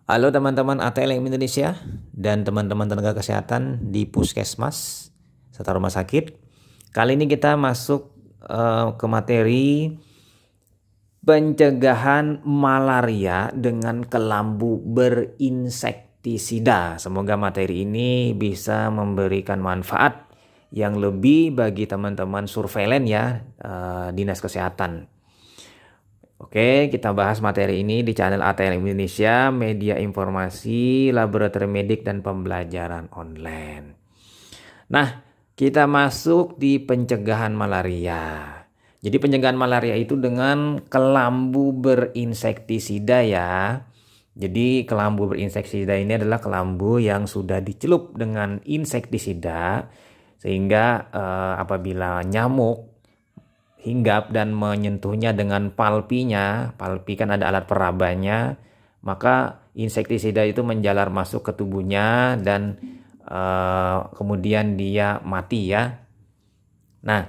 Halo teman-teman ATLM Indonesia dan teman-teman tenaga kesehatan di Puskesmas serta rumah sakit. Kali ini kita masuk ke materi pencegahan malaria dengan kelambu berinsektisida. Semoga materi ini bisa memberikan manfaat yang lebih bagi teman-teman surveilen ya, dinas kesehatan. Oke, kita bahas materi ini di channel ATLM Indonesia, media informasi, laboratorium medik, dan pembelajaran online. Nah, kita masuk di pencegahan malaria. Jadi pencegahan malaria itu dengan kelambu berinsektisida ya. Jadi kelambu berinsektisida ini adalah kelambu yang sudah dicelup dengan insektisida, sehingga apabila nyamuk hinggap dan menyentuhnya dengan palpinya, palpi kan ada alat perabanya, maka insektisida itu menjalar masuk ke tubuhnya dan kemudian dia mati ya. Nah,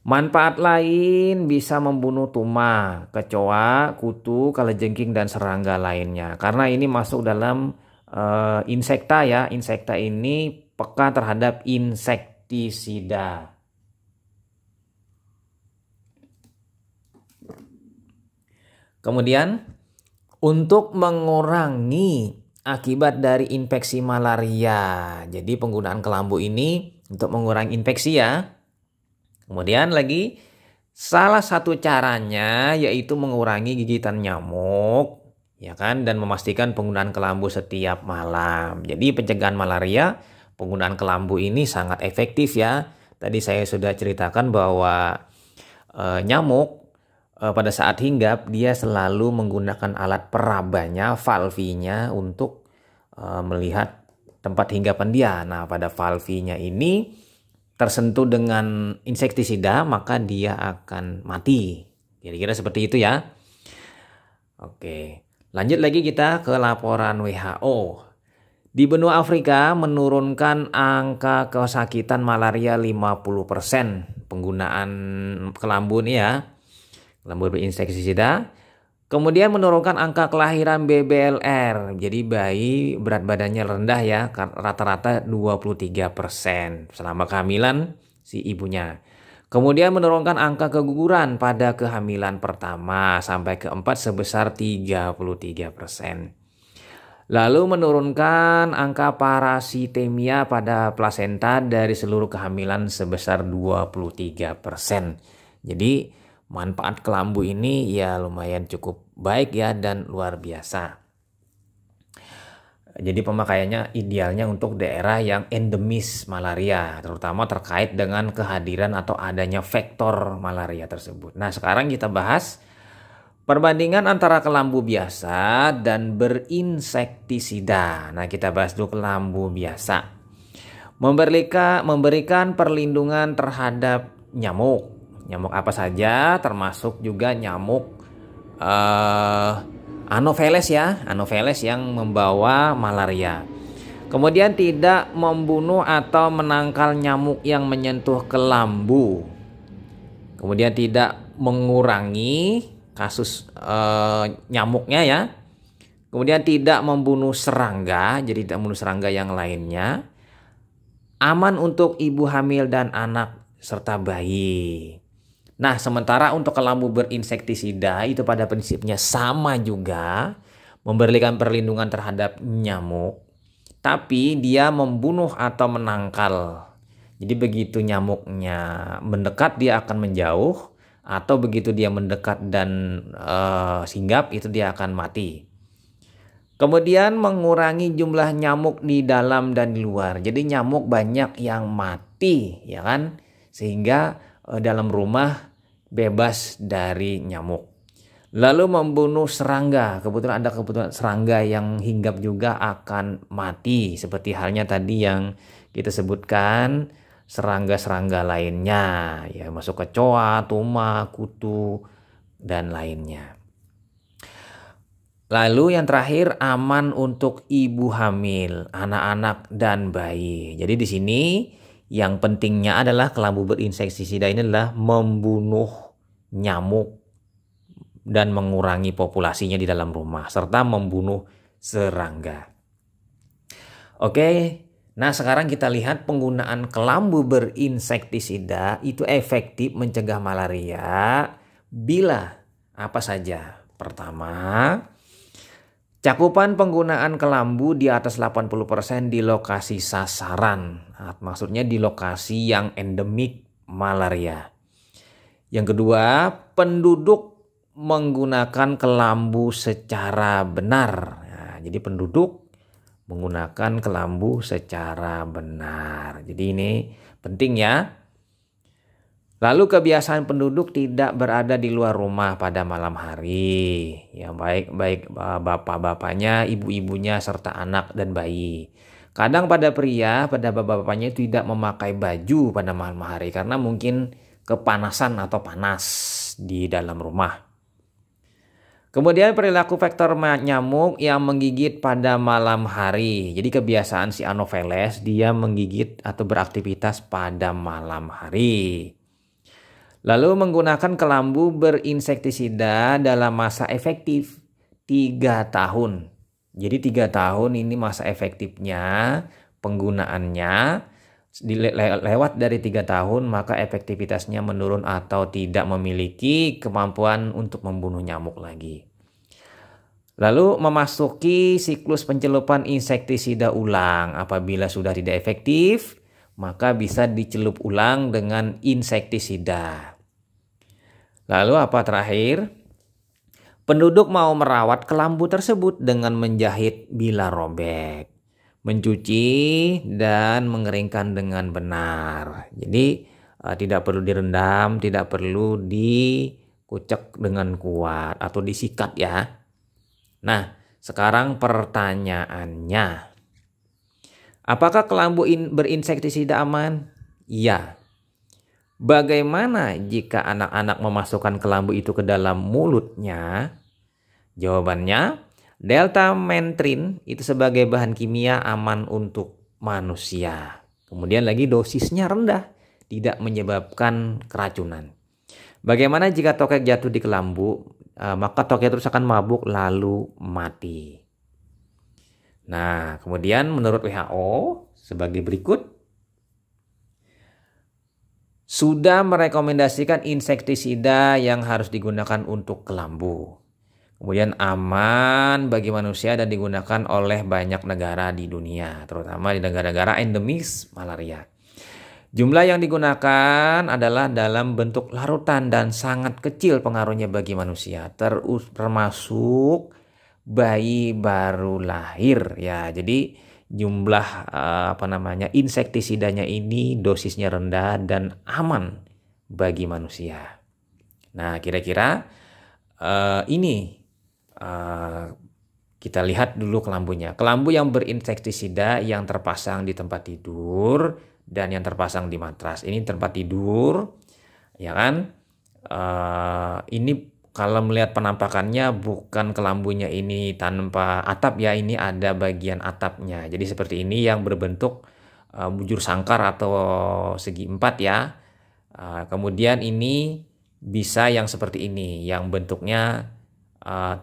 manfaat lain bisa membunuh tuma, kecoa, kutu, kalajengking, dan serangga lainnya. Karena ini masuk dalam insekta ya, insekta ini peka terhadap insektisida. Kemudian untuk mengurangi akibat dari infeksi malaria. Jadi penggunaan kelambu ini untuk mengurangi infeksi ya. Kemudian lagi salah satu caranya yaitu mengurangi gigitan nyamuk ya kan, dan memastikan penggunaan kelambu setiap malam. Jadi pencegahan malaria, penggunaan kelambu ini sangat efektif ya. Tadi saya sudah ceritakan bahwa nyamuk pada saat hinggap dia selalu menggunakan alat perabanya, valvinya untuk melihat tempat hinggapan dia. Nah, pada valvinya ini tersentuh dengan insektisida maka dia akan mati. Kira-kira seperti itu ya. Oke, lanjut lagi kita ke laporan WHO. Di benua Afrika menurunkan angka kesakitan malaria 50%. Penggunaan kelambu ini ya, kelambu berinsektisida. Kemudian menurunkan angka kelahiran BBLR. Jadi bayi berat badannya rendah ya, rata-rata 23% selama kehamilan si ibunya. Kemudian menurunkan angka keguguran pada kehamilan pertama sampai keempat sebesar 33%. Lalu menurunkan angka parasitemia pada plasenta dari seluruh kehamilan sebesar 23%. Jadi manfaat kelambu ini ya lumayan cukup baik ya dan luar biasa. Jadi pemakaiannya idealnya untuk daerah yang endemis malaria, terutama terkait dengan kehadiran atau adanya vektor malaria tersebut. Nah, sekarang kita bahas perbandingan antara kelambu biasa dan berinsektisida. Nah, kita bahas dulu kelambu biasa. Memberikan perlindungan terhadap nyamuk. Nyamuk apa saja, termasuk juga nyamuk Anopheles ya, Anopheles yang membawa malaria. Kemudian tidak membunuh atau menangkal nyamuk yang menyentuh kelambu. Kemudian tidak mengurangi kasus nyamuknya ya. Kemudian tidak membunuh serangga, jadi tidak membunuh serangga yang lainnya. Aman untuk ibu hamil dan anak serta bayi. Nah, sementara untuk kelambu berinsektisida itu pada prinsipnya sama juga, memberikan perlindungan terhadap nyamuk, tapi dia membunuh atau menangkal. Jadi begitu nyamuknya mendekat dia akan menjauh, atau begitu dia mendekat dan hinggap itu dia akan mati. Kemudian mengurangi jumlah nyamuk di dalam dan di luar. Jadi nyamuk banyak yang mati ya kan, sehingga dalam rumah bebas dari nyamuk. Lalu membunuh serangga. Kebetulan ada serangga yang hinggap juga akan mati. Seperti halnya tadi yang kita sebutkan, serangga-serangga lainnya. Ya, masuk kecoa, tuma, kutu, dan lainnya. Lalu yang terakhir, aman untuk ibu hamil, anak-anak, dan bayi. Jadi di sini yang pentingnya adalah kelambu berinsektisida ini adalah membunuh nyamuk dan mengurangi populasinya di dalam rumah, serta membunuh serangga. Oke, nah sekarang kita lihat penggunaan kelambu berinsektisida itu efektif mencegah malaria bila apa saja. Pertama, cakupan penggunaan kelambu di atas 80% di lokasi sasaran. Nah, maksudnya di lokasi yang endemik malaria. Yang kedua, penduduk menggunakan kelambu secara benar. Nah, jadi penduduk menggunakan kelambu secara benar. Jadi ini penting ya. Lalu kebiasaan penduduk tidak berada di luar rumah pada malam hari. Ya baik bapak-bapaknya, ibu-ibunya serta anak dan bayi. Kadang pada pria, pada bapak-bapaknya tidak memakai baju pada malam hari karena mungkin kepanasan atau panas di dalam rumah. Kemudian perilaku faktor nyamuk yang menggigit pada malam hari. Jadi kebiasaan si Anopheles dia menggigit atau beraktivitas pada malam hari. Lalu menggunakan kelambu berinsektisida dalam masa efektif 3 tahun. Jadi 3 tahun ini masa efektifnya penggunaannya. Lewat dari 3 tahun maka efektivitasnya menurun atau tidak memiliki kemampuan untuk membunuh nyamuk lagi. Lalu memasuki siklus pencelupan insektisida ulang. Apabila sudah tidak efektif maka bisa dicelup ulang dengan insektisida. Lalu apa terakhir? Penduduk mau merawat kelambu tersebut dengan menjahit bila robek, mencuci dan mengeringkan dengan benar. Jadi tidak perlu direndam, tidak perlu dikucek dengan kuat atau disikat ya. Nah, sekarang pertanyaannya. Apakah kelambu berinsektisida aman? Iya. Bagaimana jika anak-anak memasukkan kelambu itu ke dalam mulutnya? Jawabannya, deltamethrin itu sebagai bahan kimia aman untuk manusia. Kemudian lagi dosisnya rendah, tidak menyebabkan keracunan. Bagaimana jika tokek jatuh di kelambu? Maka tokek terus akan mabuk lalu mati. Nah, kemudian menurut WHO sebagai berikut. Sudah merekomendasikan insektisida yang harus digunakan untuk kelambu. Kemudian aman bagi manusia dan digunakan oleh banyak negara di dunia, terutama di negara-negara endemis malaria. Jumlah yang digunakan adalah dalam bentuk larutan dan sangat kecil pengaruhnya bagi manusia, termasuk bayi baru lahir ya. Jadi jumlah insektisidanya ini dosisnya rendah dan aman bagi manusia. Nah, kira-kira ini kita lihat dulu kelambunya. Kelambu yang berinsektisida yang terpasang di tempat tidur dan yang terpasang di matras. Ini tempat tidur, ya kan? Ini kalau melihat penampakannya bukan kelambunya ini tanpa atap ya, ini ada bagian atapnya. Jadi seperti ini yang berbentuk bujur sangkar atau segi 4 ya. Kemudian ini bisa yang seperti ini, yang bentuknya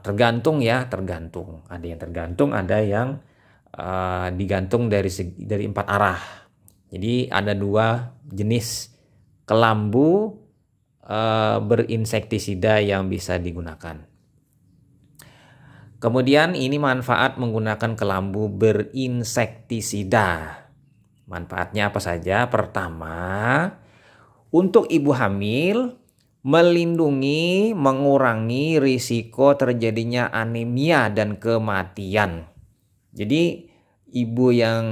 tergantung ya, tergantung. Ada yang tergantung, ada yang digantung dari 4 arah. Jadi ada 2 jenis kelambu berinsektisida yang bisa digunakan. Kemudian ini manfaat menggunakan kelambu berinsektisida. Manfaatnya apa saja? Pertama, untuk ibu hamil, melindungi, mengurangi risiko terjadinya anemia dan kematian. Jadi ibu yang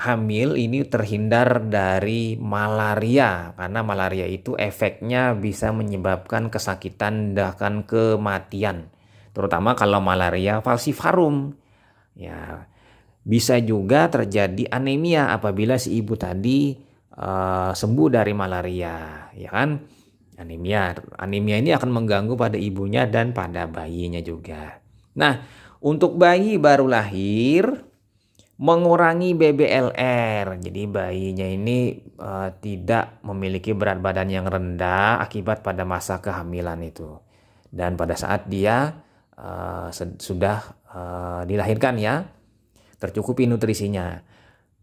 hamil ini terhindar dari malaria, karena malaria itu efeknya bisa menyebabkan kesakitan bahkan kematian, terutama kalau malaria falciparum. Ya, bisa juga terjadi anemia apabila si ibu tadi sembuh dari malaria, ya kan? Anemia ini akan mengganggu pada ibunya dan pada bayinya juga. Nah, untuk bayi baru lahir, mengurangi BBLR. Jadi bayinya ini tidak memiliki berat badan yang rendah akibat pada masa kehamilan itu. Dan pada saat dia sudah dilahirkan ya, tercukupi nutrisinya.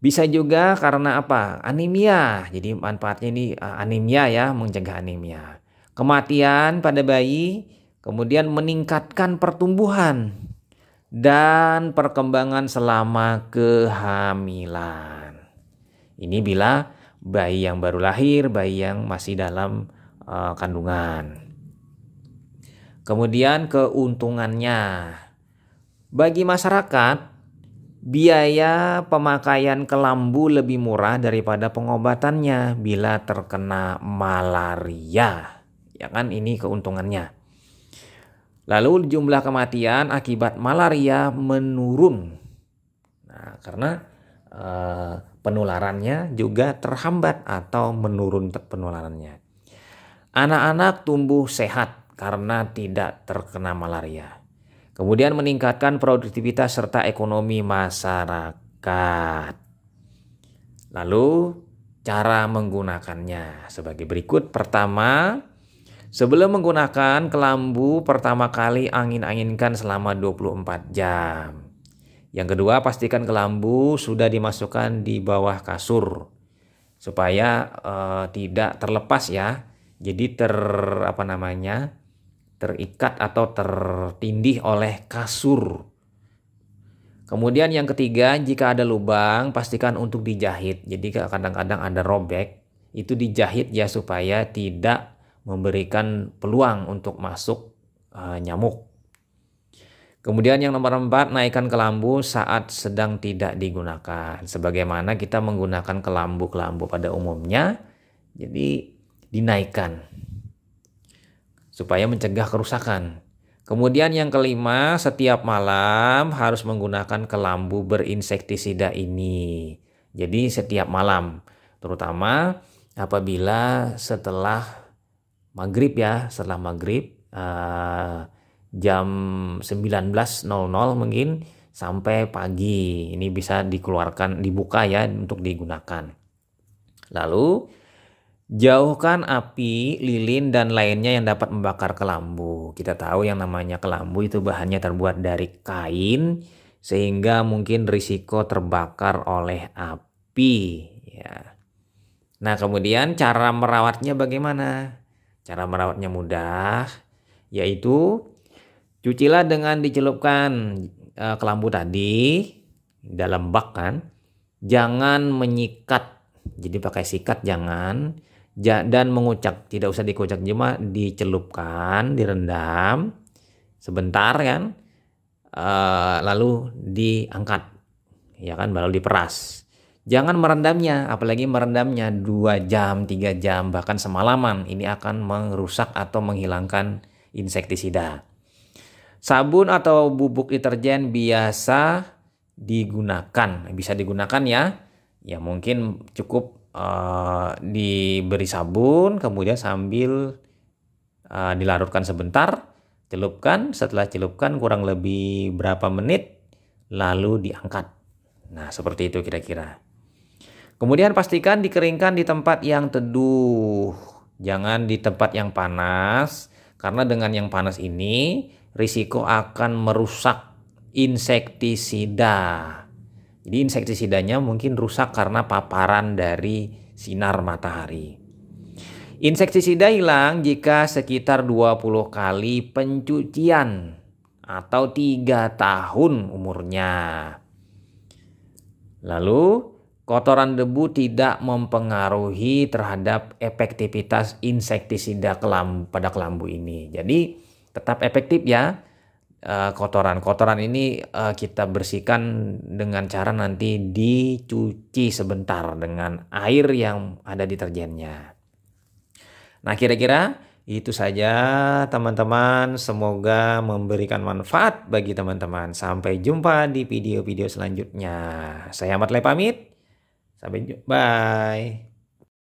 Bisa juga karena apa? Anemia. Jadi manfaatnya ini anemia ya, mencegah anemia. Kematian pada bayi, kemudian meningkatkan pertumbuhan dan perkembangan selama kehamilan. Ini bila bayi yang baru lahir, bayi yang masih dalam kandungan. Kemudian keuntungannya. Bagi masyarakat, biaya pemakaian kelambu lebih murah daripada pengobatannya bila terkena malaria. Ya kan, ini keuntungannya. Lalu jumlah kematian akibat malaria menurun. Nah, karena penularannya juga terhambat atau menurun penularannya. Anak-anak tumbuh sehat karena tidak terkena malaria. Kemudian meningkatkan produktivitas serta ekonomi masyarakat. Lalu cara menggunakannya sebagai berikut. Pertama, sebelum menggunakan kelambu, pertama kali angin-anginkan selama 24 jam. Yang kedua, pastikan kelambu sudah dimasukkan di bawah kasur supaya tidak terlepas ya. Jadi terikat atau tertindih oleh kasur. Kemudian yang ketiga, jika ada lubang pastikan untuk dijahit. Jadi kadang-kadang ada robek, itu dijahit ya supaya tidak memberikan peluang untuk masuk nyamuk. Kemudian yang nomor 4, naikkan kelambu saat sedang tidak digunakan. Sebagaimana kita menggunakan kelambu-kelambu pada umumnya, jadi dinaikkan supaya mencegah kerusakan. Kemudian yang kelima, setiap malam harus menggunakan kelambu berinsektisida ini. Jadi setiap malam, terutama apabila setelah maghrib ya, setelah maghrib jam 19.00 mungkin sampai pagi. Ini bisa dibuka ya untuk digunakan. Lalu jauhkan api, lilin, dan lainnya yang dapat membakar kelambu. Kita tahu yang namanya kelambu itu bahannya terbuat dari kain, sehingga mungkin risiko terbakar oleh api. Ya. Nah, kemudian cara merawatnya bagaimana? Cara merawatnya mudah, yaitu cucilah dengan dicelupkan kelambu tadi dalam bak kan. Jangan menyikat, jadi pakai sikat jangan. Dan mengucak, tidak usah dikucak, cuma dicelupkan, direndam sebentar kan, lalu diangkat ya kan, baru diperas. Jangan merendamnya, apalagi merendamnya 2 jam, 3 jam, bahkan semalaman. Ini akan merusak atau menghilangkan insektisida. Sabun atau bubuk deterjen bisa digunakan ya. Ya mungkin cukup diberi sabun, kemudian sambil dilarutkan sebentar, celupkan. Setelah celupkan kurang lebih berapa menit, lalu diangkat. Nah, seperti itu kira-kira. Kemudian pastikan dikeringkan di tempat yang teduh, jangan di tempat yang panas, karena dengan yang panas ini risiko akan merusak insektisida. Jadi insektisidanya mungkin rusak karena paparan dari sinar matahari. Insektisida hilang jika sekitar 20 kali pencucian atau 3 tahun umurnya. Lalu kotoran debu tidak mempengaruhi terhadap efektivitas insektisida pada kelambu ini. Jadi tetap efektif ya. Kotoran ini kita bersihkan dengan cara nanti dicuci sebentar dengan air yang ada deterjennya. Nah, kira-kira itu saja teman-teman, semoga memberikan manfaat bagi teman-teman. Sampai jumpa di video-video selanjutnya. Saya Ahmad Lai pamit. Sampai jumpa. Bye.